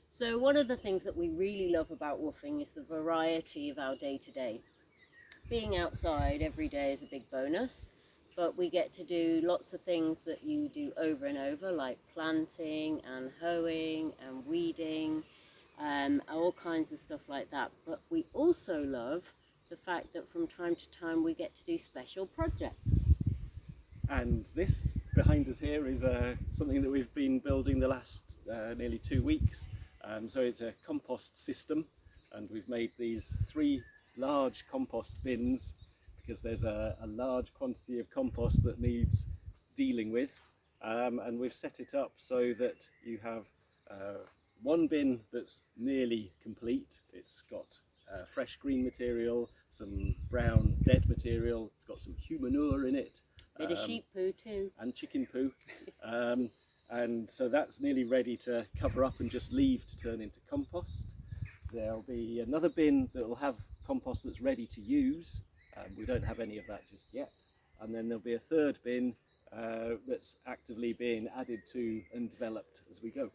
So one of the things that we really love about woofing is the variety of our day-to-day. Being outside every day is a big bonus, but we get to do lots of things that you do over and over, like planting and hoeing and weeding, all kinds of stuff like that. But we also love the fact that from time to time we get to do special projects. And this behind us here is something that we've been building the last nearly 2 weeks. So it's a compost system, and we've made these 3 large compost bins because there's a large quantity of compost that needs dealing with, and we've set it up so that you have one bin that's nearly complete. It's got fresh green material, some brown dead material, it's got some human manure in it, Bit of sheep poo too. and chicken poo. And so that's nearly ready to cover up and just leave to turn into compost. There'll be another bin that will have compost that's ready to use. We don't have any of that just yet. And then there'll be a third bin that's actively being added to and developed as we go.